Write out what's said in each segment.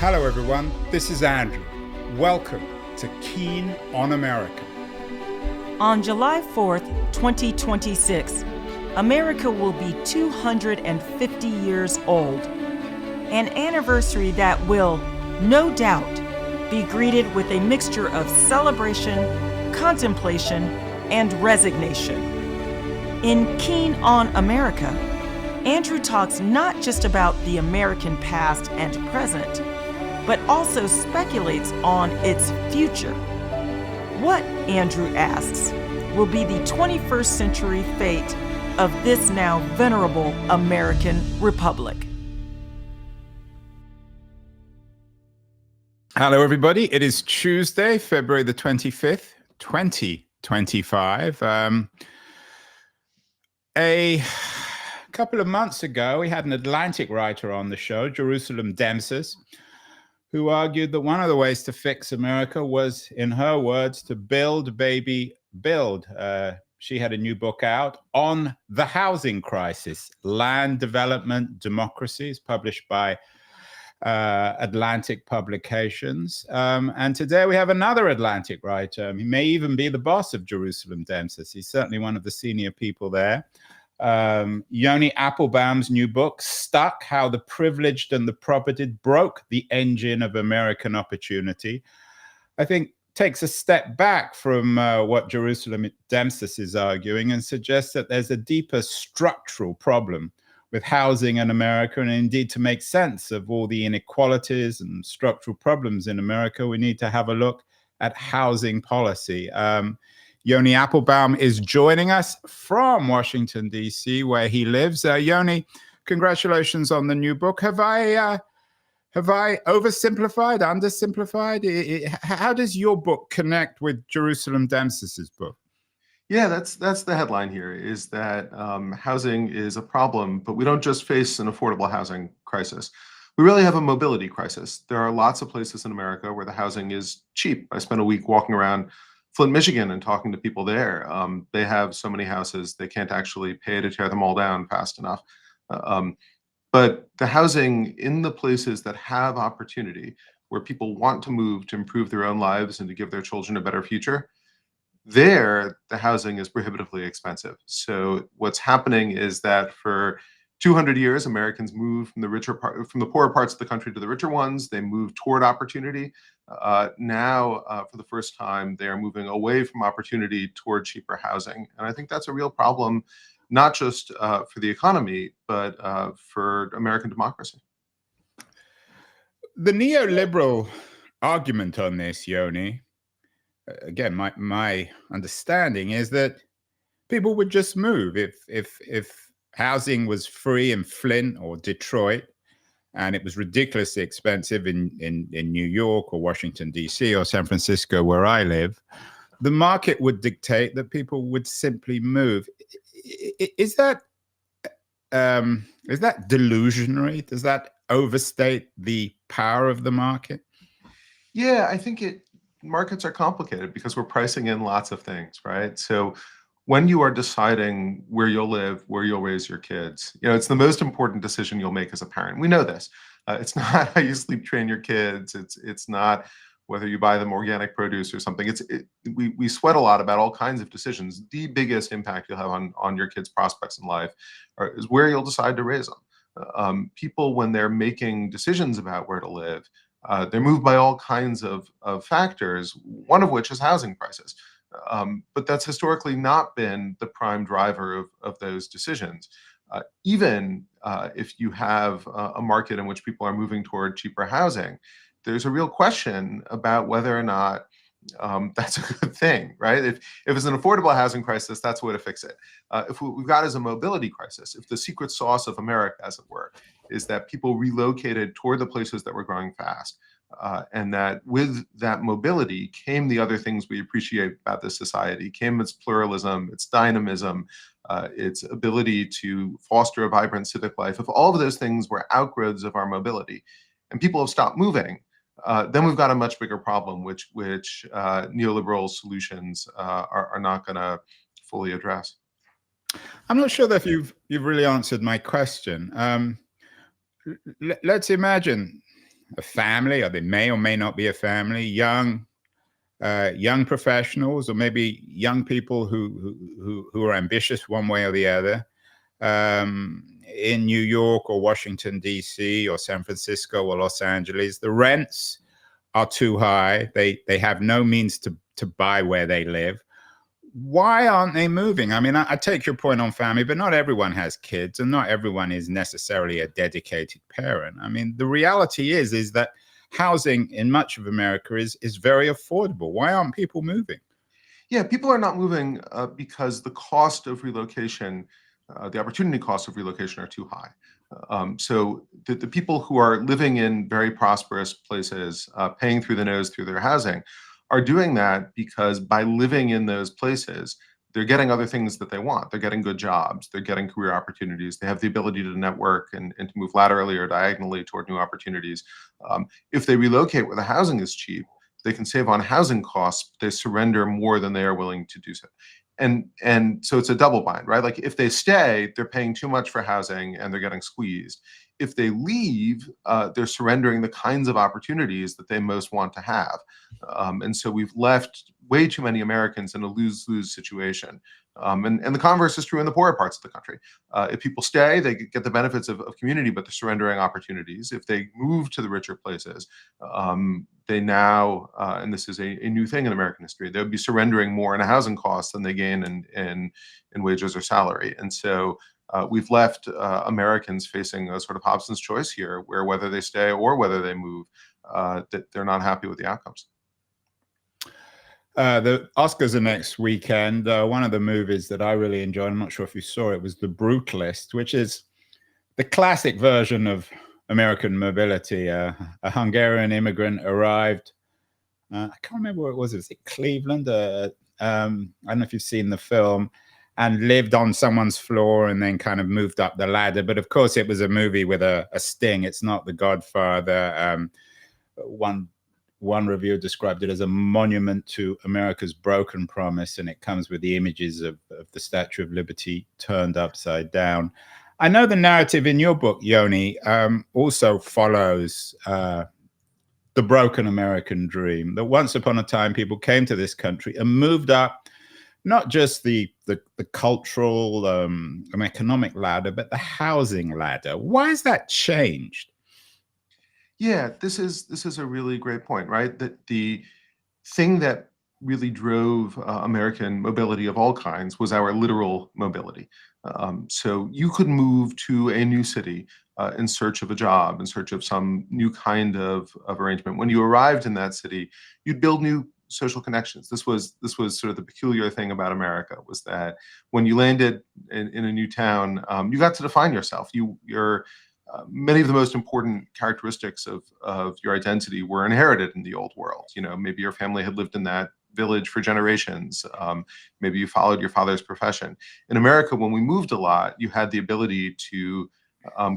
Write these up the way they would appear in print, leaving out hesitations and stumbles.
Hello everyone, this is Andrew. Welcome to Keen on America. On July 4th, 2026, America will be 250 years old. An anniversary that will, no doubt, be greeted with a mixture of celebration, contemplation, and resignation. In Keen on America, Andrew talks not just about the American past and present, but also speculates on its future. What, Andrew asks, will be the 21st century fate of this now venerable American republic? Hello everybody, it is Tuesday, February the 25th, 2025. A couple of months ago, we had an Atlantic writer on the show, Jerusalem Demsis, who argued that one of the ways to fix America was, in her words, to build, baby, build. She had a new book out on the housing crisis, Land Development Democracies, published by Atlantic Publications. And today we have another Atlantic writer. He may even be the boss of Jerusalem Demsis. He's certainly one of the senior people there. Yoni Applebaum's new book, Stuck: How the Privileged and the Propertied Broke the Engine of American Opportunity, I think takes a step back from what Jerusalem Demsis is arguing and suggests that there's a deeper structural problem with housing in America. And indeed, to make sense of all the inequalities and structural problems in America, we need to have a look at housing policy. Yoni Applebaum is joining us from Washington, D.C., where he lives. Yoni, congratulations on the new book. Have I oversimplified, undersimplified? How does your book connect with Jerusalem Demsis's book? Yeah, that's the headline here, is that housing is a problem, but we don't just face an affordable housing crisis. We really have a mobility crisis. There are lots of places in America where the housing is cheap. I spent a week walking around Flint, Michigan, and talking to people there. They have so many houses, they can't actually pay to tear them all down fast enough. But the housing in the places that have opportunity, where people want to move to improve their own lives and to give their children a better future, there, the housing is prohibitively expensive. So what's happening is that for 200 years, Americans moved from the poorer parts of the country to the richer ones. They moved toward opportunity. Now, for the first time, they are moving away from opportunity toward cheaper housing. And I think that's a real problem, not just for the economy, but for American democracy. The neoliberal argument on this, Yoni, again, my understanding is that people would just move if housing was free in Flint or Detroit, and it was ridiculously expensive in New York or Washington, D.C. or San Francisco, where I live. The market would dictate that people would simply move. Is that delusionary? Does that overstate the power of the market? Yeah, I think markets are complicated because we're pricing in lots of things, right? So when you are deciding where you'll live, where you'll raise your kids, it's the most important decision you'll make as a parent. We know this. It's not how you sleep train your kids. It's not whether you buy them organic produce or something. We sweat a lot about all kinds of decisions. The biggest impact you'll have on your kids' prospects in life is where you'll decide to raise them. People, when they're making decisions about where to live, they're moved by all kinds of factors, one of which is housing prices. But that's historically not been the prime driver of those decisions. Even if you have a market in which people are moving toward cheaper housing, there's a real question about whether or not that's a good thing, right? If it's an affordable housing crisis, that's a way to fix it. If what we've got is a mobility crisis, if the secret sauce of America, as it were, is that people relocated toward the places that were growing fast, and that with that mobility came the other things we appreciate about this society, came its pluralism, its dynamism, its ability to foster a vibrant civic life. If all of those things were outgrowths of our mobility and people have stopped moving, then we've got a much bigger problem, which neoliberal solutions are not going to fully address. I'm not sure that you've really answered my question. Let's imagine a family, or they may or may not be a family, young professionals, or maybe young people who are ambitious one way or the other, in New York or Washington, D.C. or San Francisco or Los Angeles. The rents are too high. They have no means to buy where they live. Why aren't they moving? I mean, I take your point on family, but not everyone has kids, and not everyone is necessarily a dedicated parent. I mean, the reality is that housing in much of America is very affordable. Why aren't people moving? Yeah, people are not moving because the cost of relocation, the opportunity costs of relocation are too high. So the people who are living in very prosperous places, paying through the nose through their housing, are doing that because by living in those places, they're getting other things that they want. They're getting good jobs. They're getting career opportunities. They have the ability to network and to move laterally or diagonally toward new opportunities. If they relocate where the housing is cheap, they can save on housing costs. But they surrender more than they are willing to do so. And so it's a double bind, right? Like if they stay, they're paying too much for housing and they're getting squeezed. If they leave, they're surrendering the kinds of opportunities that they most want to have. And so we've left way too many Americans in a lose-lose situation. And the converse is true in the poorer parts of the country. If people stay, they get the benefits of community, but they're surrendering opportunities. If they move to the richer places, they now, and this is a new thing in American history, they would be surrendering more in a housing cost than they gain in wages or salary. And so we've left Americans facing a sort of Hobson's choice here, where whether they stay or whether they move, that they're not happy with the outcomes. The Oscars are next weekend. One of the movies that I really enjoyed, I'm not sure if you saw it, was The Brutalist, which is the classic version of American mobility. A Hungarian immigrant arrived. I can't remember where it was. Was it Cleveland? I don't know if you've seen the film. And lived on someone's floor and then kind of moved up the ladder. But of course, it was a movie with a sting. It's not The Godfather. One reviewer described it as a monument to America's broken promise, and it comes with the images of the Statue of Liberty turned upside down. I know the narrative in your book, Yoni, also follows the broken American dream, that once upon a time people came to this country and moved up not just the cultural and economic ladder, but the housing ladder. Why has that changed? Yeah, this is a really great point, right? That the thing that really drove American mobility of all kinds was our literal mobility. So you could move to a new city in search of a job, in search of some new kind of arrangement. When you arrived in that city, you'd build new social connections. This was sort of the peculiar thing about America, was that when you landed in a new town, you got to define yourself. Your many of the most important characteristics of your identity were inherited in the old world. You know, maybe your family had lived in that village for generations. Maybe you followed your father's profession. In America, when we moved a lot, you had the ability to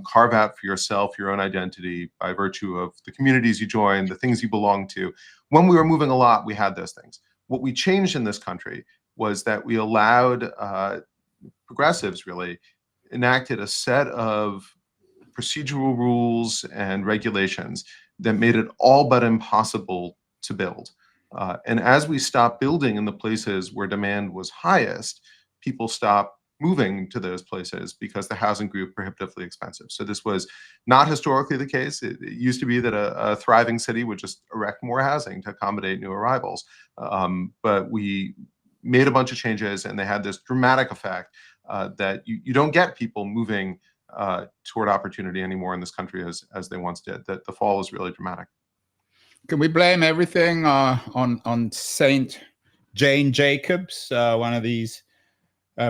carve out for yourself your own identity by virtue of the communities you joined, the things you belonged to. When we were moving a lot, we had those things. What we changed in this country was that we allowed progressives really enacted a set of procedural rules and regulations that made it all but impossible to build. And as we stopped building in the places where demand was highest, people stopped moving to those places because the housing grew prohibitively expensive. So this was not historically the case. It used to be that a thriving city would just erect more housing to accommodate new arrivals. But we made a bunch of changes, and they had this dramatic effect that you don't get people moving toward opportunity anymore in this country as they once did. That the fall is really dramatic. Can we blame everything on Saint Jane Jacobs, one of these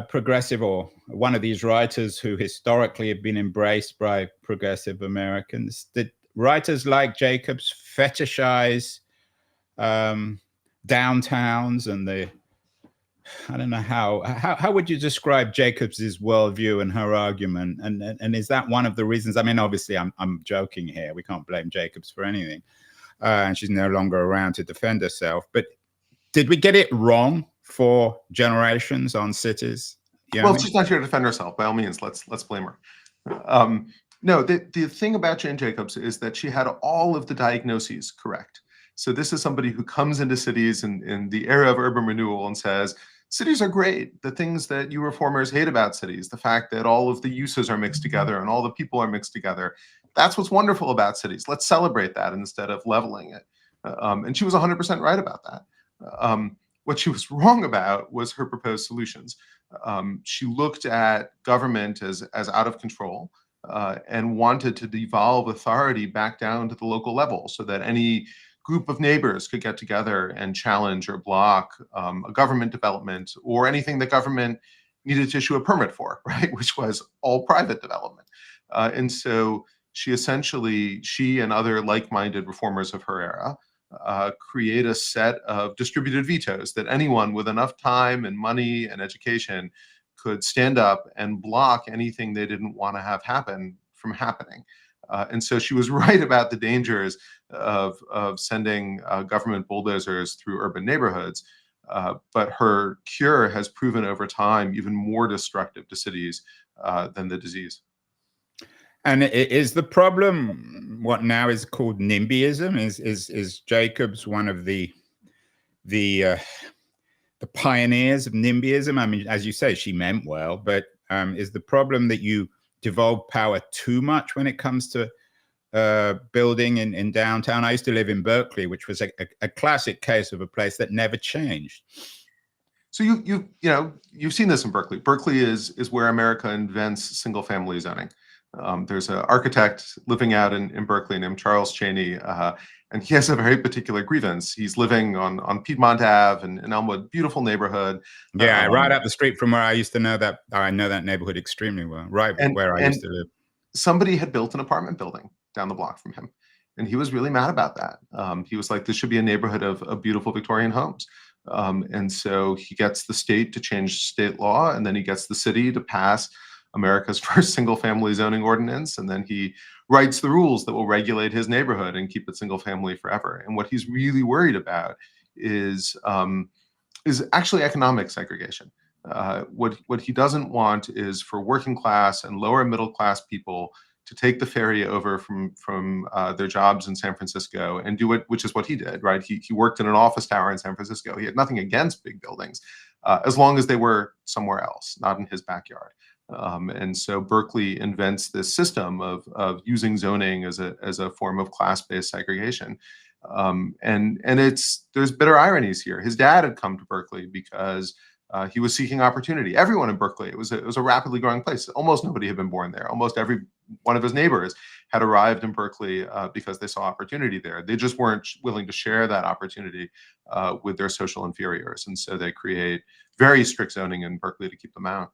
progressive, or one of these writers who historically have been embraced by progressive Americans? Did writers like Jacobs fetishize downtowns and the, I don't know how would you describe Jacobs's worldview and her argument? And is that one of the reasons? I mean, obviously, I'm joking here. We can't blame Jacobs for anything, and she's no longer around to defend herself. But did we get it wrong for generations on cities? Well, she's not here to defend herself. By all means, let's blame her. No, the thing about Jane Jacobs is that she had all of the diagnoses correct. So this is somebody who comes into cities in the era of urban renewal and says, cities are great. The things that you reformers hate about cities, the fact that all of the uses are mixed together and all the people are mixed together, that's what's wonderful about cities. Let's celebrate that instead of leveling it. And she was 100% right about that. What she was wrong about was her proposed solutions. She looked at government as out of control. And wanted to devolve authority back down to the local level so that any group of neighbors could get together and challenge or block a government development or anything that government needed to issue a permit for, right? Which was all private development. And so she and other like-minded reformers of her era create a set of distributed vetoes that anyone with enough time and money and education could stand up and block anything they didn't want to have happen from happening. And so she was right about the dangers of sending government bulldozers through urban neighborhoods. But her cure has proven over time even more destructive to cities than the disease. And is the problem what now is called NIMBYism? Is Jacobs one of the pioneers of NIMBYism? I mean, as you say, she meant well, but is the problem that you devolve power too much when it comes to building in downtown? I used to live in Berkeley, which was a classic case of a place that never changed. So you've seen this in Berkeley. Berkeley is where America invents single family zoning. There's an architect living out in Berkeley named Charles Chaney, and he has a very particular grievance. He's living on Piedmont Ave in Elmwood, beautiful neighborhood. Yeah, right up the street from where I used to know that. I know that neighborhood extremely well, right where I used to live. Somebody had built an apartment building down the block from him, and he was really mad about that. He was like, this should be a neighborhood of beautiful Victorian homes. And so he gets the state to change state law, and then he gets the city to pass America's first single family zoning ordinance. And then he writes the rules that will regulate his neighborhood and keep it single family forever. And what he's really worried about is actually economic segregation. What he doesn't want is for working class and lower middle class people to take the ferry over from their jobs in San Francisco and do it, which is what he did, right? He worked in an office tower in San Francisco. He had nothing against big buildings, as long as they were somewhere else, not in his backyard. And so Berkeley invents this system of using zoning as a form of class-based segregation. And there's bitter ironies here. His dad had come to Berkeley because he was seeking opportunity. Everyone in Berkeley, it was a rapidly growing place. Almost nobody had been born there. Almost every one of his neighbors had arrived in Berkeley because they saw opportunity there. They just weren't willing to share that opportunity with their social inferiors. And so they create very strict zoning in Berkeley to keep them out.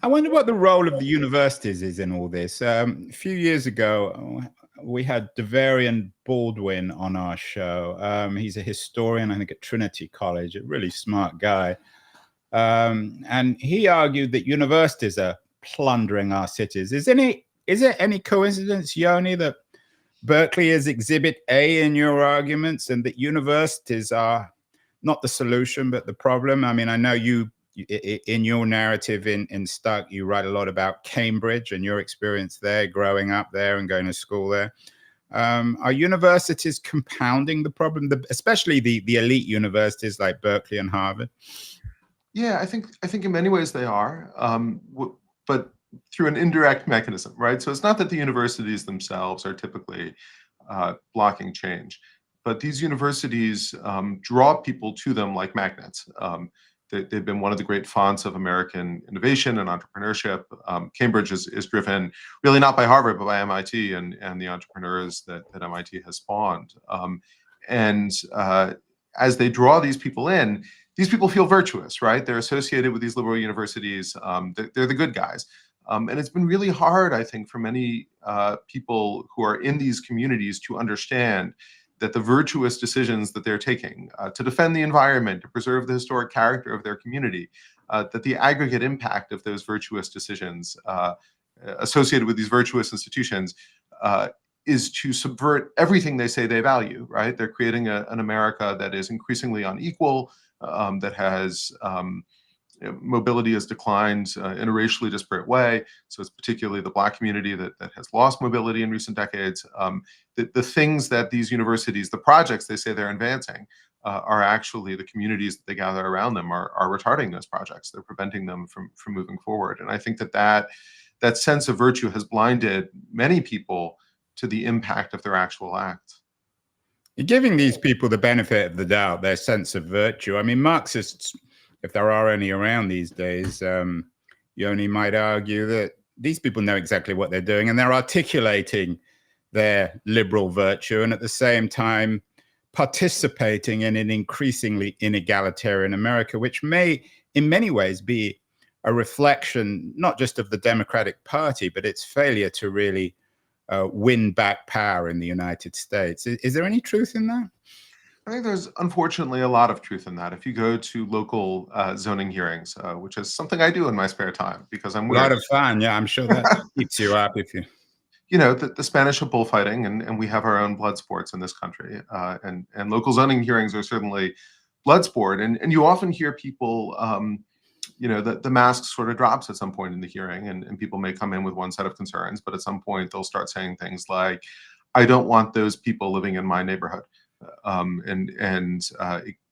I wonder what the role of the universities is in all this. A few years ago, we had Devarian Baldwin on our show. He's a historian, I think, at Trinity College, a really smart guy. And he argued that universities are plundering our cities. Is it any coincidence, Yoni, that Berkeley is exhibit A in your arguments and that universities are not the solution, but the problem? I mean, I know you, in your narrative in Stuck, you write a lot about Cambridge and your experience there, growing up there and going to school there. Are universities compounding the problem, especially the elite universities like Berkeley and Harvard? Yeah, I think in many ways they are, but through an indirect mechanism, right? So it's not that the universities themselves are typically blocking change, but these universities draw people to them like magnets. They've been one of the great fonts of American innovation and entrepreneurship. Cambridge is driven really not by Harvard, but by MIT and the entrepreneurs that MIT has spawned. As they draw these people in, these people feel virtuous, right? They're associated with these liberal universities. They're the good guys. And it's been really hard, I think, for many people who are in these communities to understand that the virtuous decisions that they're taking to defend the environment, to preserve the historic character of their community, that the aggregate impact of those virtuous decisions associated with these virtuous institutions is to subvert everything they say they value, right? They're creating an America that is increasingly unequal, that has mobility has declined in a racially disparate way. So it's particularly the Black community that has lost mobility in recent decades. The things that these universities, the projects they say they're advancing, are actually the communities that they gather around them are retarding those projects. They're preventing them from moving forward. And I think that sense of virtue has blinded many people to the impact of their actual acts. You're giving these people the benefit of the doubt, their sense of virtue. I mean, Marxists, if there are any around these days, Yoni might argue that these people know exactly what they're doing and they're articulating their liberal virtue and at the same time participating in an increasingly inegalitarian America, which may in many ways be a reflection not just of the Democratic Party, but its failure to really win back power in the United States. Is there any truth in that? I think there's unfortunately a lot of truth in that. If you go to local zoning hearings, which is something I do in my spare time because I'm weird. A lot of fun, yeah. I'm sure that keeps you up if you. You know, the Spanish are bullfighting, and we have our own blood sports in this country, and local zoning hearings are certainly blood sport, and you often hear people. You know, the mask sort of drops at some point in the hearing, and people may come in with one set of concerns, but at some point they'll start saying things like, "I don't want those people living in my neighborhood,"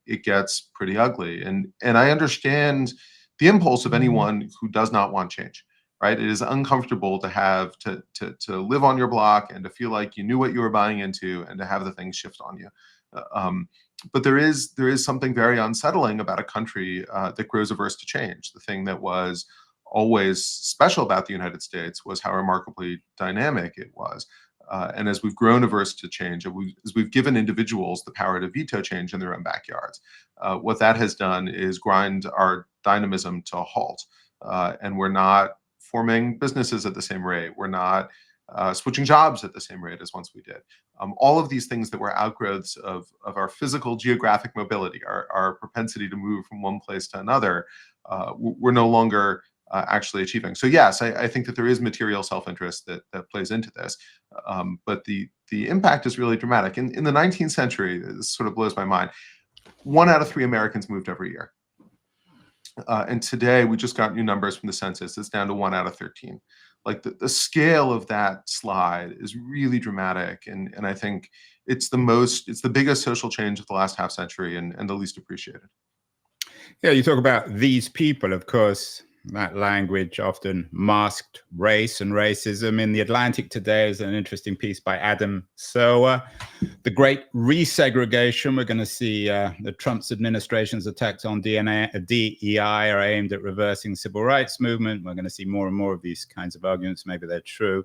it gets pretty ugly. And I understand the impulse of anyone who does not want change. Right? It is uncomfortable to have to live on your block and to feel like you knew what you were buying into and to have the things shift on you. But there is something very unsettling about a country that grows averse to change. The thing that was always special about the United States was how remarkably dynamic it was. And as we've grown averse to change, as we've given individuals the power to veto change in their own backyards, what that has done is grind our dynamism to a halt. And we're not forming businesses at the same rate. We're not switching jobs at the same rate as once we did. All of these things that were outgrowths of our physical geographic mobility, our propensity to move from one place to another, we're no longer actually achieving. So yes, I think that there is material self-interest that plays into this, but the impact is really dramatic. In the 19th century, this sort of blows my mind, 1 out of 3 Americans moved every year. And today, we just got new numbers from the census. It's down to 1 out of 13. Like the scale of that slide is really dramatic. And I think it's the biggest social change of the last half century and the least appreciated. Yeah, you talk about these people, of course, that language often masked race and racism. In The Atlantic today is an interesting piece by Adam Serwer. The great resegregation. We're going to see the Trump's administration's attacks on DEI are aimed at reversing the civil rights movement. We're going to see more and more of these kinds of arguments. Maybe they're true.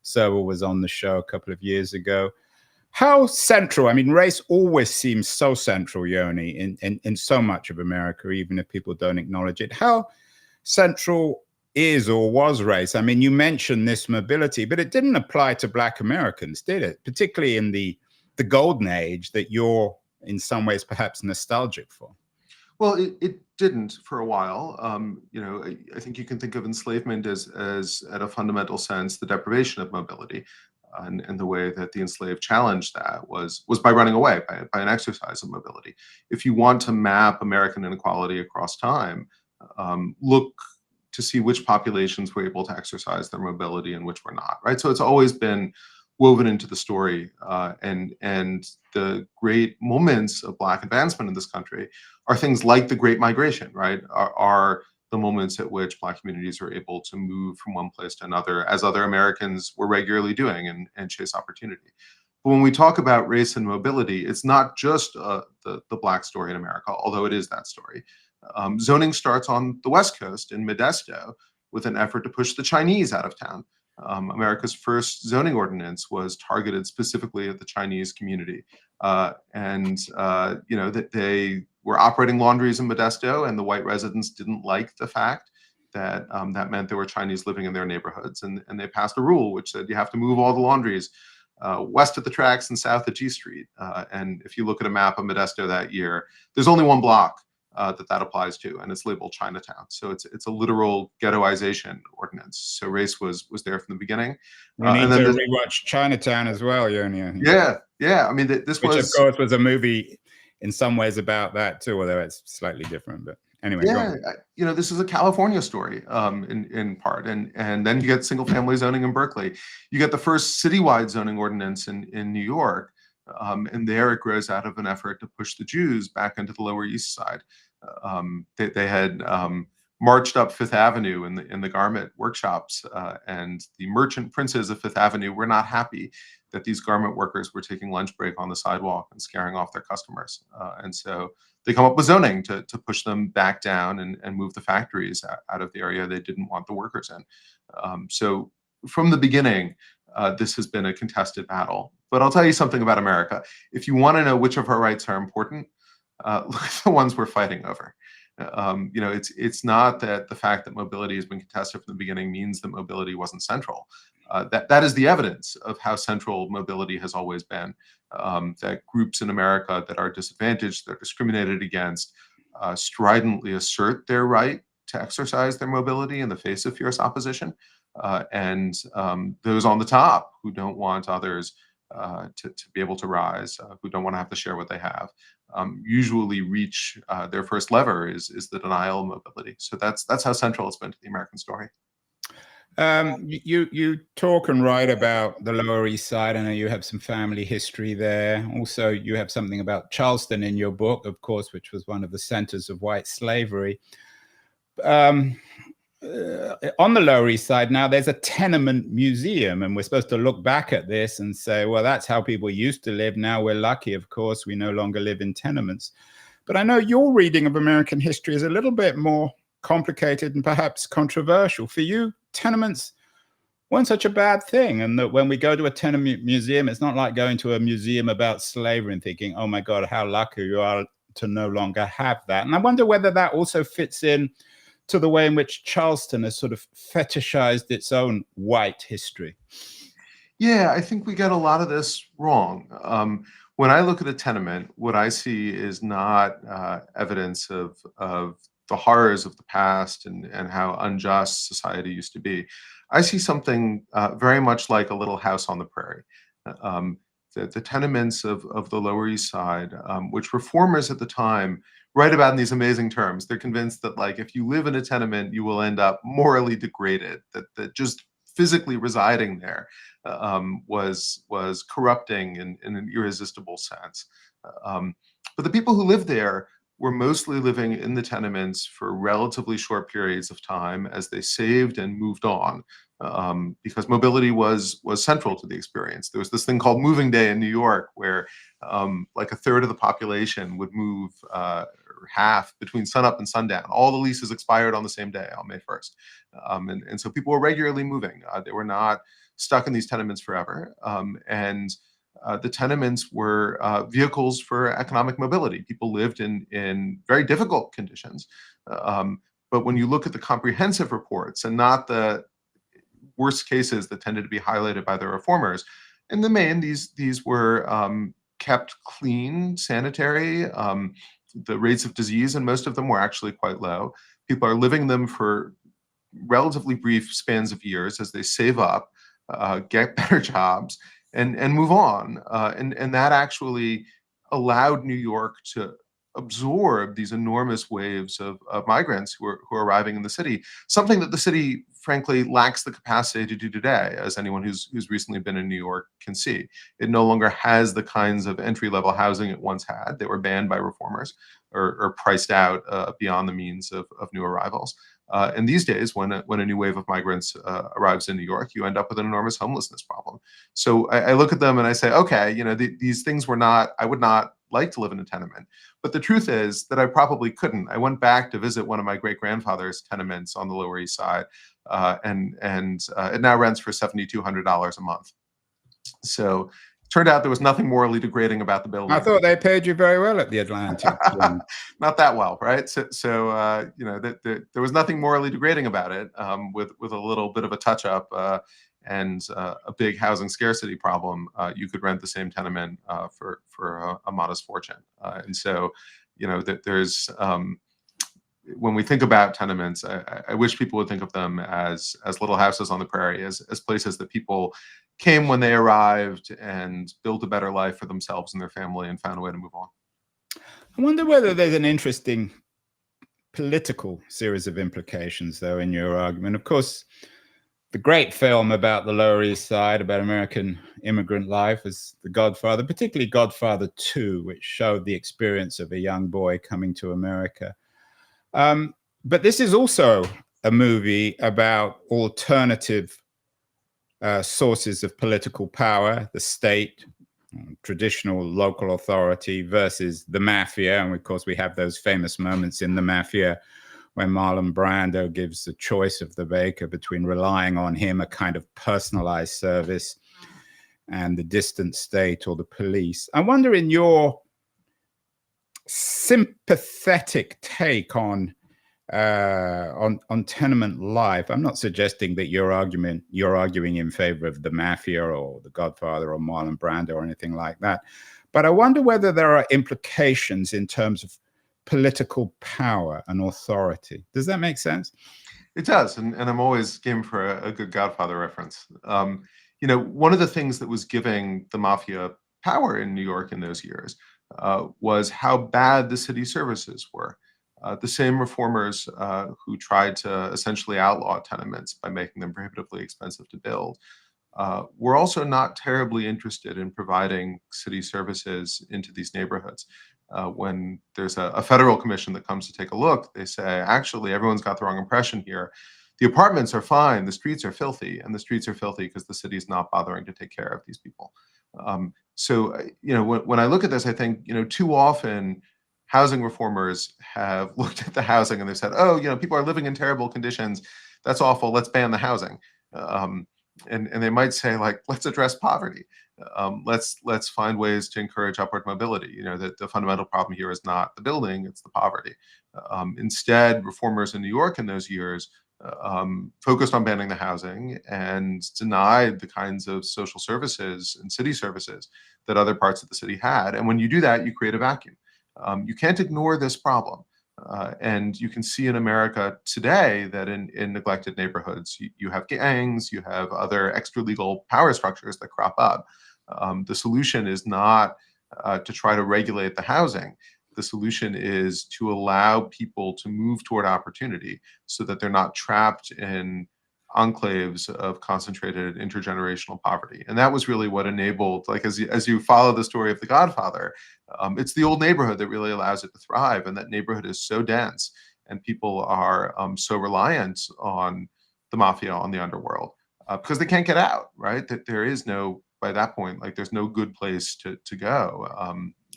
Serwer was on the show a couple of years ago. How central, I mean, race always seems so central, Yoni, in so much of America, even if people don't acknowledge it. How central is or was race? I mean, you mentioned this mobility, but it didn't apply to Black Americans, did it? Particularly in the golden age that you're in some ways perhaps nostalgic for. Well, it didn't for a while. You know, I think you can think of enslavement as at a fundamental sense, the deprivation of mobility. And the way that the enslaved challenged that was by running away, by an exercise of mobility. If you want to map American inequality across time, look to see which populations were able to exercise their mobility and which were not, right? So it's always been woven into the story, and the great moments of Black advancement in this country are things like the Great Migration, right? Are the moments at which Black communities are able to move from one place to another, as other Americans were regularly doing, and chase opportunity. But when we talk about race and mobility, it's not just the Black story in America, although it is that story. Zoning starts on the West Coast in Modesto with an effort to push the Chinese out of town. America's first zoning ordinance was targeted specifically at the Chinese community. You know, that they were operating laundries in Modesto, and the white residents didn't like the fact that that meant there were Chinese living in their neighborhoods. And they passed a rule which said you have to move all the laundries west of the tracks and south of G Street. And if you look at a map of Modesto that year, there's only one block that applies to, and it's labeled Chinatown. So it's a literal ghettoization ordinance. So race was there from the beginning. We need to rewatch Chinatown as well, Yoni. Yeah. I mean, this which of course was a movie in some ways about that too, although it's slightly different. But Anyway, go Yeah, on. this is a California story, in part, and then you get single family zoning in Berkeley. You get the first citywide zoning ordinance in New York, and there it grows out of an effort to push the Jews back into the Lower East Side. They had marched up Fifth Avenue in the garment workshops, and the merchant princes of Fifth Avenue were not happy that these garment workers were taking lunch break on the sidewalk and scaring off their customers, and so they come up with zoning to push them back down and move the factories out of the area they didn't want the workers in. So from the beginning, this has been a contested battle. But I'll tell you something about America. If you want to know which of our rights are important, look at the ones we're fighting over. It's not that the fact that mobility has been contested from the beginning means that mobility wasn't central. That is the evidence of how central mobility has always been. That groups in America that are disadvantaged, that are discriminated against, stridently assert their right to exercise their mobility in the face of fierce opposition. And those on the top who don't want others to be able to rise, who don't want to have to share what they have, usually reach their first lever is the denial of mobility. So that's how central it's been to the American story. You talk and write about the Lower East Side. I know you have some family history there. Also, you have something about Charleston in your book, of course, which was one of the centers of white slavery. On the Lower East Side now, there's a tenement museum, and we're supposed to look back at this and say, well, that's how people used to live. Now we're lucky, of course, we no longer live in tenements. But I know your reading of American history is a little bit more complicated and perhaps controversial. For you, tenements weren't such a bad thing, and that when we go to a tenement museum, it's not like going to a museum about slavery and thinking, oh my God, how lucky you are to no longer have that. And I wonder whether that also fits in to the way in which Charleston has sort of fetishized its own white history. Yeah, I think we get a lot of this wrong. When I look at a tenement, what I see is not evidence of the horrors of the past and how unjust society used to be. I see something very much like a Little House on the Prairie. The tenements of the Lower East Side, which reformers at the time write about in these amazing terms. They're convinced that, like, if you live in a tenement, you will end up morally degraded, that just physically residing there was corrupting in an irresistible sense. But the people who lived there were mostly living in the tenements for relatively short periods of time as they saved and moved on, because mobility was central to the experience. There was this thing called moving day in New York, where like a third of the population would move, or half, between sunup and sundown. All the leases expired on the same day, on May 1st. And so people were regularly moving. They were not stuck in these tenements forever. And the tenements were vehicles for economic mobility. People lived in very difficult conditions. But when you look at the comprehensive reports and not the worst cases that tended to be highlighted by the reformers, in the main, these were kept clean, sanitary. The rates of disease in most of them were actually quite low. People are living them for relatively brief spans of years as they save up, get better jobs, and move on. And that actually allowed New York to absorb these enormous waves of migrants who are arriving in the city, something that the city, frankly, lacks the capacity to do today, as anyone who's recently been in New York can see. It no longer has the kinds of entry-level housing it once had. They were banned by reformers or priced out beyond the means of new arrivals. And these days, when a new wave of migrants arrives in New York, you end up with an enormous homelessness problem. So I look at them and I say, okay, these things were not, I would not like to live in a tenement. But the truth is that I probably couldn't. I went back to visit one of my great-grandfather's tenements on the Lower East Side, and it now rents for $7,200 a month. So it turned out there was nothing morally degrading about the building. I thought they paid you very well at the Atlantic. Not that well, right? So there was nothing morally degrading about it, with a little bit of a touch-up and a big housing scarcity problem. You could rent the same tenement for a modest fortune. And so, there's when we think about tenements, I wish people would think of them as little houses on the prairie, as places that people came when they arrived and built a better life for themselves and their family and found a way to move on. I wonder whether there's an interesting political series of implications, though, in your argument. Of course, the great film about the Lower East Side, about American immigrant life, is The Godfather, particularly Godfather 2, which showed the experience of a young boy coming to America. But this is also a movie about alternative sources of political power, the state, traditional local authority versus the mafia. And of course, we have those famous moments in the mafia when Marlon Brando gives the choice of the baker between relying on him, a kind of personalized service, and the distant state or the police. I wonder, in your sympathetic take on tenement life, I'm not suggesting that you're arguing in favor of the mafia or the Godfather or Marlon Brando or anything like that, but I wonder whether there are implications in terms of political power and authority. Does that make sense? It does, and I'm always game for a good Godfather reference. One of the things that was giving the mafia power in New York in those years was how bad the city services were. The same reformers who tried to essentially outlaw tenements by making them prohibitively expensive to build were also not terribly interested in providing city services into these neighborhoods. When there's a federal commission that comes to take a look, they say, actually, everyone's got the wrong impression here. The apartments are fine, the streets are filthy, and the streets are filthy because the city's not bothering to take care of these people. When I look at this, I think, too often housing reformers have looked at the housing and they've said, oh, people are living in terrible conditions. That's awful. Let's ban the housing. And they might say, like, let's address poverty. Let's find ways to encourage upward mobility. That the fundamental problem here is not the building, it's the poverty. Instead, reformers in New York in those years focused on banning the housing and denied the kinds of social services and city services that other parts of the city had. And when you do that, you create a vacuum. You can't ignore this problem. And you can see in America today that in neglected neighborhoods, you have gangs, you have other extra legal power structures that crop up. The solution is not to try to regulate the housing. The solution is to allow people to move toward opportunity so that they're not trapped in enclaves of concentrated intergenerational poverty. And that was really what enabled, like, as you follow the story of The Godfather, it's the old neighborhood that really allows it to thrive. And that neighborhood is so dense and people are so reliant on the mafia, on the underworld, because they can't get out, right? That there is no, by that point, like, there's no good place to go.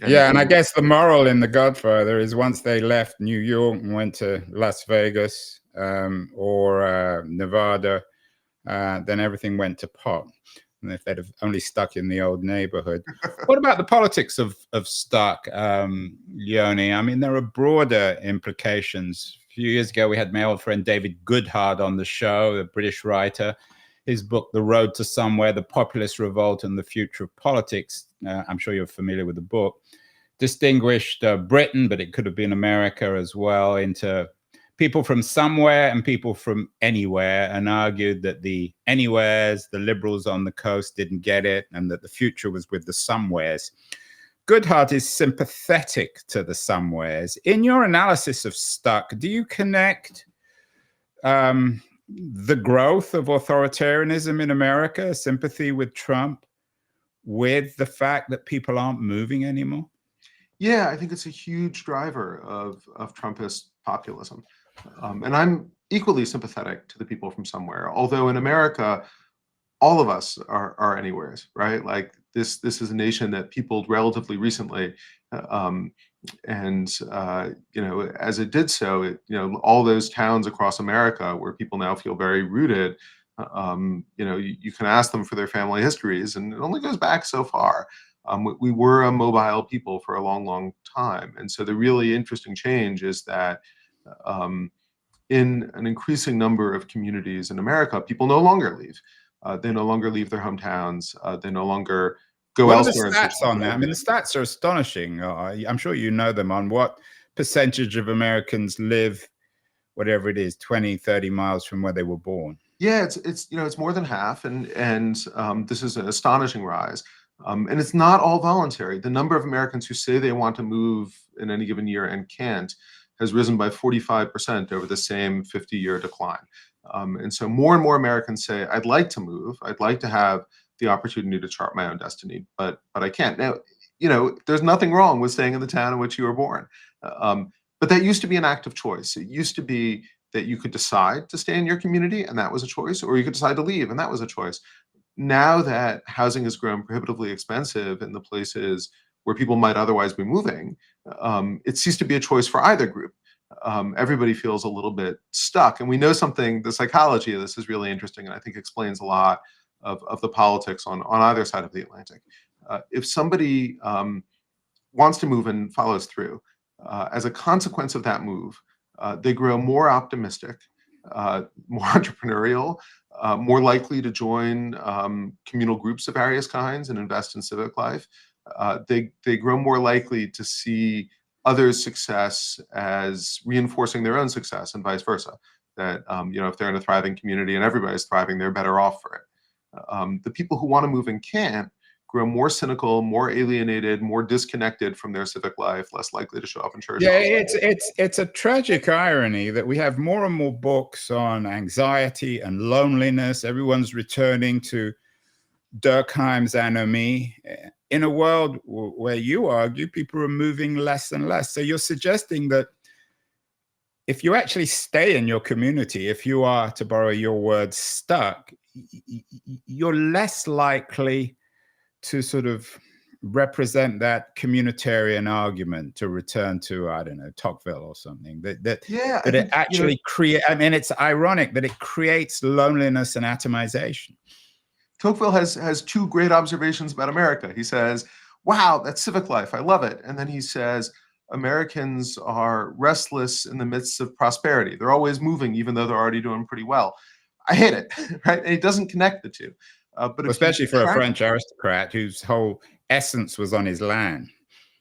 And I guess the moral in The Godfather is once they left New York and went to Las Vegas or Nevada, then everything went to pot. And if they'd have only stuck in the old neighborhood. What about the politics of stuck, Yoni? I mean, there are broader implications. A few years ago, we had my old friend David Goodhart on the show, a British writer. His book, The Road to Somewhere, The Populist Revolt and the Future of Politics, I'm sure you're familiar with the book, distinguished Britain, but it could have been America as well, into people from somewhere and people from anywhere, and argued that the anywheres, the liberals on the coast, didn't get it, and that the future was with the somewheres. Goodhart is sympathetic to the somewheres. In your analysis of stuck, do you connect the growth of authoritarianism in America, sympathy with Trump, with the fact that people aren't moving anymore? Yeah, I think it's a huge driver of Trumpist populism. And I'm equally sympathetic to the people from somewhere, although in America, all of us are anywheres, right? Like, this is a nation that peopled relatively recently. As it did so, all those towns across America where people now feel very rooted, you can ask them for their family histories, and it only goes back so far. We were a mobile people for a long, long time. And so the really interesting change is that in an increasing number of communities in America, people no longer leave. They no longer leave their hometowns. They no longer go elsewhere. What are the stats on that? I mean, the stats are astonishing. I'm sure you know them, on what percentage of Americans live, whatever it is, 20, 30 miles from where they were born. Yeah, it's more than half, and this is an astonishing rise. And it's not all voluntary. The number of Americans who say they want to move in any given year and can't has risen by 45% over the same 50-year decline. And so more and more Americans say, I'd like to move. I'd like to have the opportunity to chart my own destiny, but I can't. Now, there's nothing wrong with staying in the town in which you were born. But that used to be an act of choice. It used to be that you could decide to stay in your community, and that was a choice, or you could decide to leave, and that was a choice. Now that housing has grown prohibitively expensive in the places where people might otherwise be moving, it ceased to be a choice for either group. Everybody feels a little bit stuck. And we know something, the psychology of this is really interesting, and I think explains a lot of the politics on either side of the Atlantic. If somebody wants to move and follows through, as a consequence of that move, they grow more optimistic, more entrepreneurial, more likely to join communal groups of various kinds and invest in civic life. They grow more likely to see others' success as reinforcing their own success, and vice versa. That if they're in a thriving community and everybody's thriving, they're better off for it. The people who want to move and can't grow more cynical, more alienated, more disconnected from their civic life, less likely to show up in church. Yeah, it's a tragic irony that we have more and more books on anxiety and loneliness. Everyone's returning to Durkheim's anomie in a world where you argue people are moving less and less. So you're suggesting that if you actually stay in your community, if you are, to borrow your words, stuck, you're less likely to sort of represent that communitarian argument to return to, I don't know, Tocqueville or something. That it actually create. I mean, it's ironic that it creates loneliness and atomization. Tocqueville has two great observations about America. He says, "Wow, that's civic life. I love it." And then he says, "Americans are restless in the midst of prosperity. They're always moving, even though they're already doing pretty well." I hate it, right? And he doesn't connect the two. But especially for a French aristocrat whose whole essence was on his land.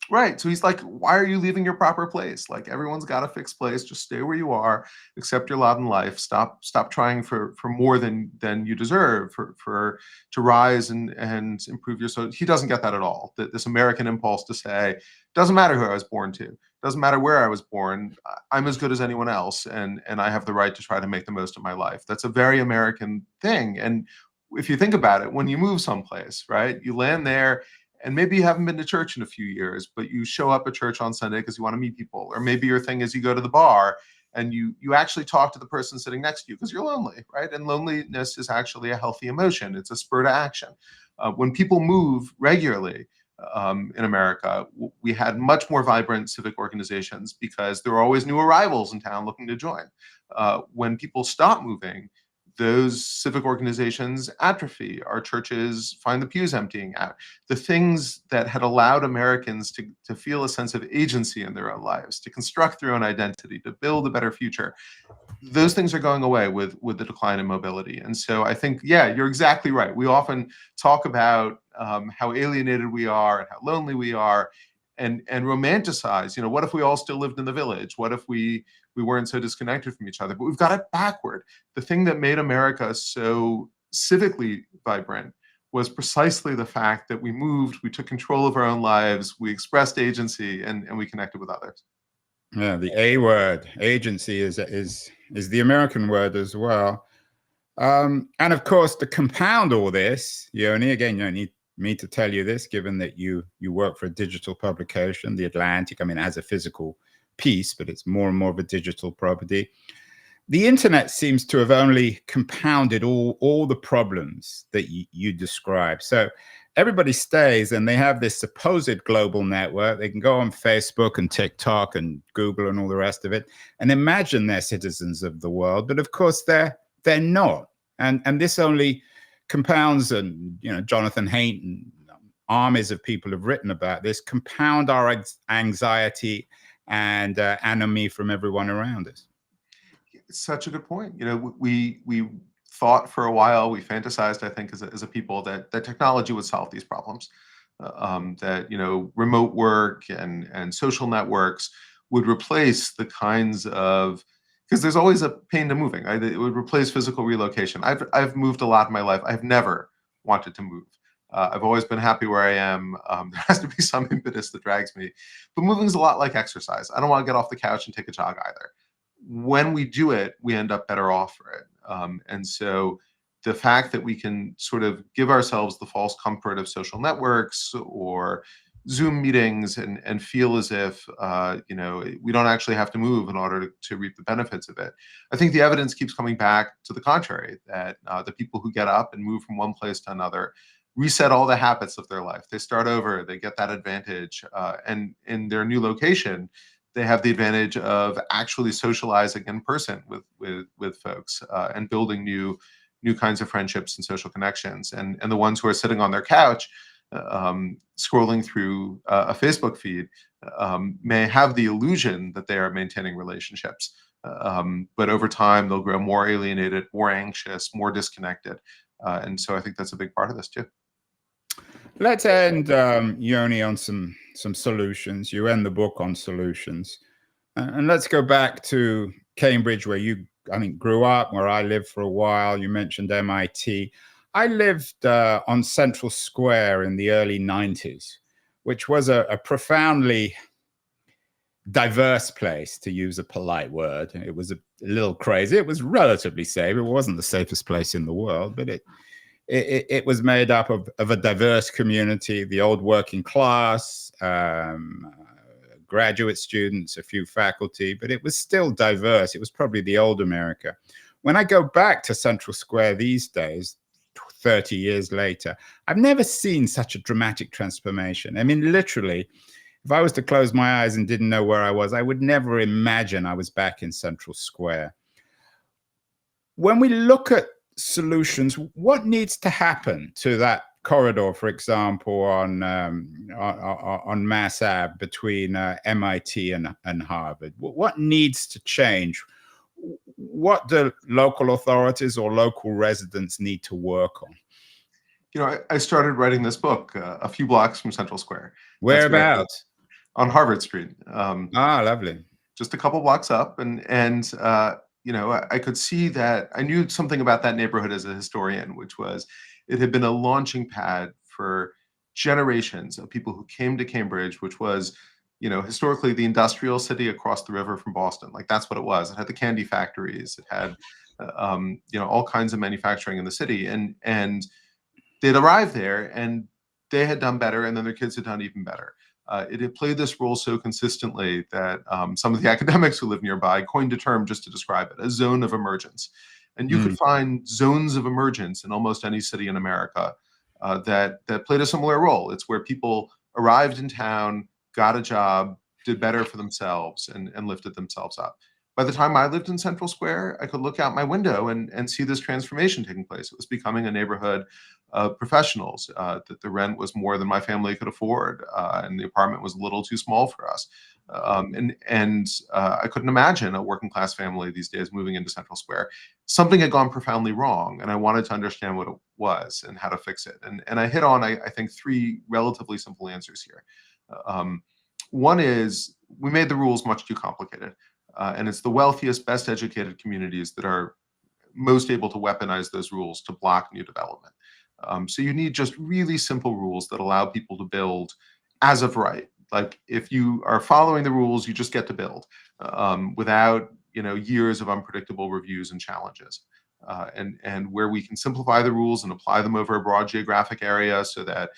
Right. So he's like, why are you leaving your proper place? Like, everyone's got a fixed place. Just stay where you are, accept your lot in life. Stop trying for more than you deserve, to rise and improve your. So he doesn't get that at all. This American impulse to say, doesn't matter who I was born to, doesn't matter where I was born, I'm as good as anyone else, and I have the right to try to make the most of my life. That's a very American thing. And if you think about it, when you move someplace, right, you land there, and maybe you haven't been to church in a few years, but you show up at church on Sunday because you want to meet people. Or maybe your thing is you go to the bar and you actually talk to the person sitting next to you because you're lonely, right? And loneliness is actually a healthy emotion. It's a spur to action. When people move regularly in America, we had much more vibrant civic organizations because there were always new arrivals in town looking to join. When people stop moving, those civic organizations atrophy. Our churches find the pews emptying out. The things that had allowed Americans to feel a sense of agency in their own lives, to construct their own identity, to build a better future, those things are going away with the decline in mobility. And so I think, yeah, you're exactly right. We often talk about how alienated we are and how lonely we are, and romanticize, what if we all still lived in the village? What if we weren't so disconnected from each other? But we've got it backward. The thing that made America so civically vibrant was precisely the fact that we moved, we took control of our own lives, we expressed agency, and we connected with others. Yeah, the A word, agency, is the American word as well. And of course, to compound all this, Yoni, again, you don't need me to tell you this, given that you work for a digital publication, The Atlantic. I mean, it has a physical piece, but it's more and more of a digital property. The internet seems to have only compounded all the problems that you describe. So everybody stays and they have this supposed global network. They can go on Facebook and TikTok and Google and all the rest of it and imagine they're citizens of the world. But of course, they're not. And this only compounds, and Jonathan Haidt and armies of people have written about this, compound our anxiety and anomie from everyone around us. It's such a good point. We thought for a while, we fantasized, I think, as a people that technology would solve these problems, that remote work and social networks would replace the kinds of, because there's always a pain to moving. It would replace physical relocation. I've moved a lot in my life. I've never wanted to move. I've always been happy where I am. There has to be some impetus that drags me. But moving is a lot like exercise. I don't want to get off the couch and take a jog either. When we do it, we end up better off for it. And so the fact that we can sort of give ourselves the false comfort of social networks or Zoom meetings and feel as if we don't actually have to move in order to reap the benefits of it. I think the evidence keeps coming back to the contrary, that the people who get up and move from one place to another reset all the habits of their life. They start over, they get that advantage, and in their new location, they have the advantage of actually socializing in person with folks and building new kinds of friendships and social connections. And the ones who are sitting on their couch scrolling through a Facebook feed may have the illusion that they are maintaining relationships. But over time, they'll grow more alienated, more anxious, more disconnected. And so I think that's a big part of this too. Let's end, Yoni, on some solutions. You end the book on solutions. And let's go back to Cambridge, where you, I think, grew up, where I lived for a while. You mentioned MIT. I lived on Central Square in the early 90s, which was a profoundly diverse place, to use a polite word. It was a little crazy. It was relatively safe. It wasn't the safest place in the world, but it was made up of a diverse community, the old working class, graduate students, a few faculty, but it was still diverse. It was probably the old America. When I go back to Central Square these days, 30 years later, I've never seen such a dramatic transformation. I mean, literally, if I was to close my eyes and didn't know where I was, I would never imagine I was back in Central Square. When we look at solutions, what needs to happen to that corridor, for example, on Mass Ave between MIT and Harvard? What needs to change? What do local authorities or local residents need to work on? I started writing this book a few blocks from Central Square. Whereabouts? On Harvard Street. Lovely. Just a couple blocks up, and I could see that. I knew something about that neighborhood as a historian, which was it had been a launching pad for generations of people who came to Cambridge, which was, historically the industrial city across the river from Boston. Like, that's what it was. It had the candy factories. It had, all kinds of manufacturing in the city, and they'd arrived there and they had done better, and then their kids had done even better. It had played this role so consistently that some of the academics who live nearby coined a term just to describe it, a zone of emergence. And you could find zones of emergence in almost any city in America that played a similar role. It's where people arrived in town, got a job, did better for themselves, and lifted themselves up. By the time I lived in Central Square, I could look out my window and see this transformation taking place. It was becoming a neighborhood of professionals, that the rent was more than my family could afford, and the apartment was a little too small for us. I couldn't imagine a working class family these days moving into Central Square. Something had gone profoundly wrong, and I wanted to understand what it was and how to fix it. And I hit on, I think, three relatively simple answers here. One is we made the rules much too complicated. And it's the wealthiest, best educated communities that are most able to weaponize those rules to block new development. So you need just really simple rules that allow people to build as of right. Like, if you are following the rules, you just get to build without years of unpredictable reviews and challenges. And where we can simplify the rules and apply them over a broad geographic area so that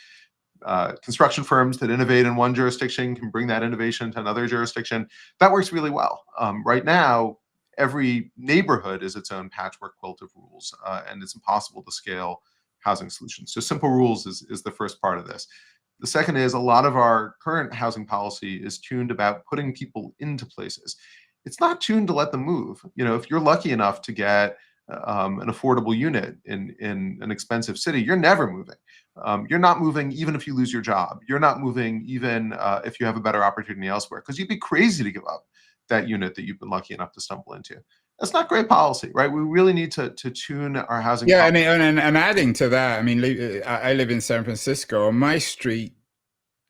construction firms that innovate in one jurisdiction can bring that innovation to another jurisdiction, that works really well. Right now, every neighborhood is its own patchwork quilt of rules, and it's impossible to scale housing solutions. So simple rules is the first part of this. The second is a lot of our current housing policy is tuned about putting people into places. It's not tuned to let them move. If you're lucky enough to get an affordable unit in an expensive city, you're never moving. You're not moving even if you lose your job. You're not moving even if you have a better opportunity elsewhere, because you'd be crazy to give up that unit that you've been lucky enough to stumble into. That's not great policy, right? We really need to tune our housing. Yeah, and adding to that, I mean, I live in San Francisco. On my street,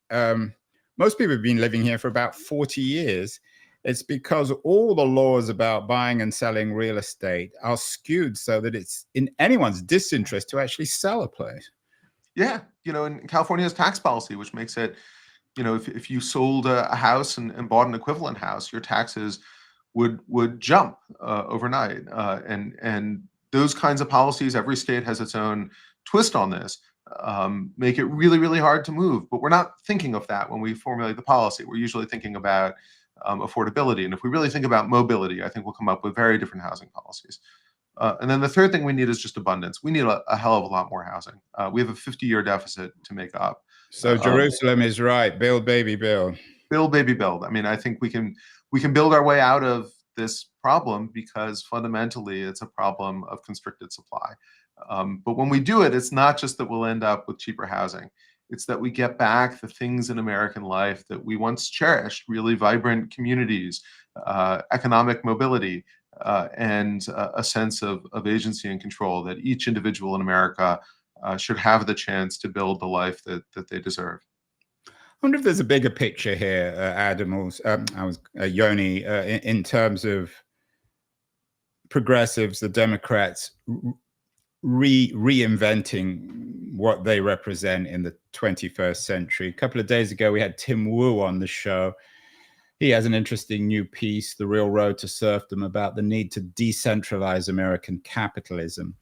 most people have been living here for about 40 years. It's because all the laws about buying and selling real estate are skewed so that it's in anyone's disinterest to actually sell a place. Yeah, and California has tax policy, which makes it, if you sold a house and bought an equivalent house, your taxes would jump overnight. And those kinds of policies, every state has its own twist on this, make it really, really hard to move. But we're not thinking of that when we formulate the policy. We're usually thinking about affordability. And if we really think about mobility, I think we'll come up with very different housing policies. And then the third thing we need is just abundance. We need a hell of a lot more housing. We have a 50-year deficit to make up. So Jerusalem is right. Build, baby, build. Build, baby, build. I mean, I think we can build our way out of this problem because fundamentally it's a problem of constricted supply. But when we do it, it's not just that we'll end up with cheaper housing. It's that we get back the things in American life that we once cherished: really vibrant communities, economic mobility, and a sense of agency and control, that each individual in America should have the chance to build the life that they deserve. I wonder if there's a bigger picture here, Yoni, in terms of progressives, the Democrats reinventing what they represent in the 21st century. A couple of days ago, we had Tim Wu on the show. He has an interesting new piece, The Real Road to Serfdom, about the need to decentralize American capitalism.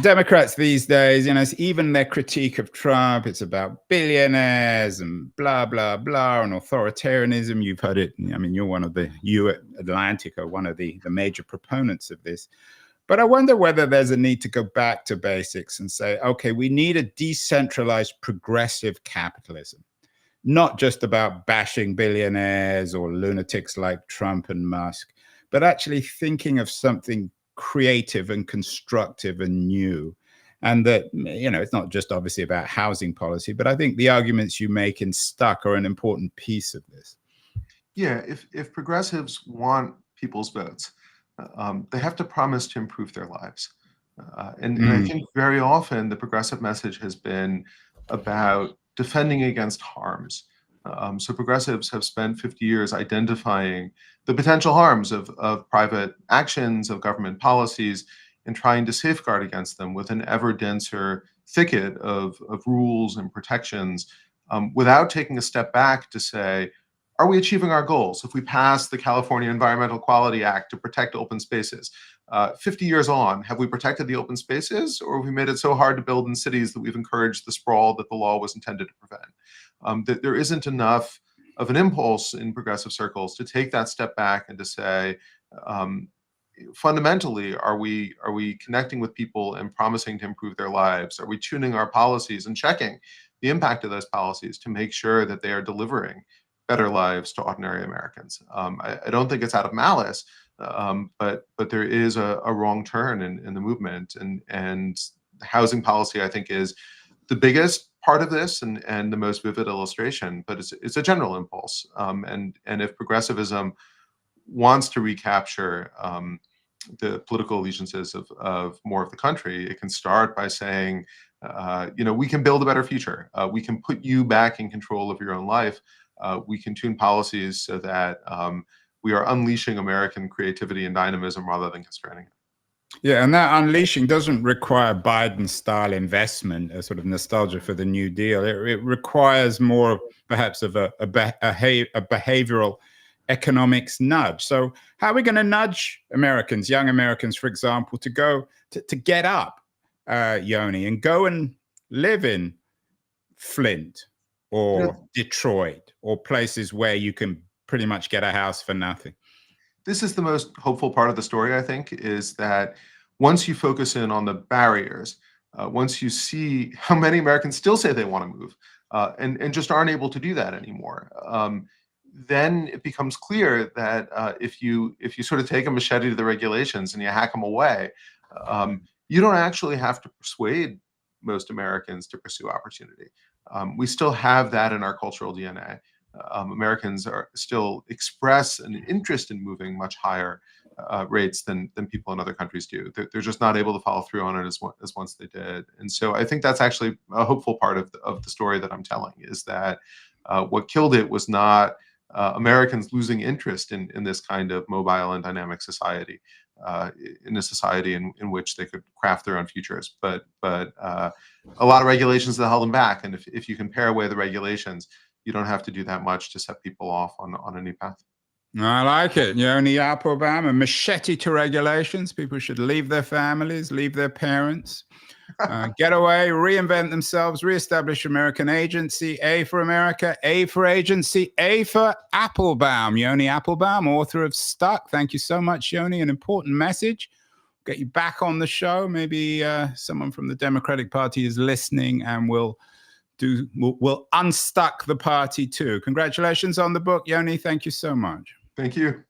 Democrats these days, even their critique of Trump, it's about billionaires and blah, blah, blah, and authoritarianism. You've heard it. I mean, you at Atlantic are one of the major proponents of this. But I wonder whether there's a need to go back to basics and say, okay, we need a decentralized progressive capitalism, not just about bashing billionaires or lunatics like Trump and Musk, but actually thinking of something creative and constructive and new. And that, it's not just obviously about housing policy, but I think the arguments you make in Stuck are an important piece of this. Yeah, if progressives want people's votes, they have to promise to improve their lives. And I think very often the progressive message has been about defending against harms. So progressives have spent 50 years identifying the potential harms of private actions, of government policies, and trying to safeguard against them with an ever denser thicket of rules and protections, without taking a step back to say, are we achieving our goals? If we pass the California Environmental Quality Act to protect open spaces, 50 years on, have we protected the open spaces, or have we made it so hard to build in cities that we've encouraged the sprawl that the law was intended to prevent? That there isn't enough of an impulse in progressive circles to take that step back and to say, fundamentally, are we connecting with people and promising to improve their lives? Are we tuning our policies and checking the impact of those policies to make sure that they are delivering better lives to ordinary Americans? I don't think it's out of malice, but there is a wrong turn in the movement, and housing policy, I think, is the biggest part of this and the most vivid illustration. But it's a general impulse, and if progressivism wants to recapture the political allegiances of more of the country, it can start by saying, we can build a better future. We can put you back in control of your own life. We can tune policies so that we are unleashing American creativity and dynamism rather than constraining it. Yeah, and that unleashing doesn't require Biden-style investment, a sort of nostalgia for the New Deal. It requires more, perhaps, of a behavioral economics nudge. So how are we going to nudge Americans, young Americans, for example, to go to get up, Yoni, and go and live in Flint or Detroit or places where you can pretty much get a house for nothing? This is the most hopeful part of the story, I think, is that once you focus in on the barriers, once you see how many Americans still say they want to move and just aren't able to do that anymore, then it becomes clear that if you sort of take a machete to the regulations and you hack them away, you don't actually have to persuade most Americans to pursue opportunity. We still have that in our cultural DNA. Americans still express an interest in moving much higher rates than people in other countries do. They're just not able to follow through on it as once they did. And so I think that's actually a hopeful part of the story that I'm telling, is that what killed it was not Americans losing interest in this kind of mobile and dynamic society. in a society in which they could craft their own futures. But a lot of regulations that held them back. And if you can pare away the regulations, you don't have to do that much to set people off on a new path. I like it. Yoni Applebaum, a machete to regulations. People should leave their families, leave their parents, get away, reinvent themselves, reestablish American agency. A for America, A for agency, A for Applebaum. Yoni Applebaum, author of Stuck. Thank you so much, Yoni. An important message. Get you back on the show. Maybe someone from the Democratic Party is listening, and we'll unstuck the party too. Congratulations on the book, Yoni. Thank you so much. Thank you.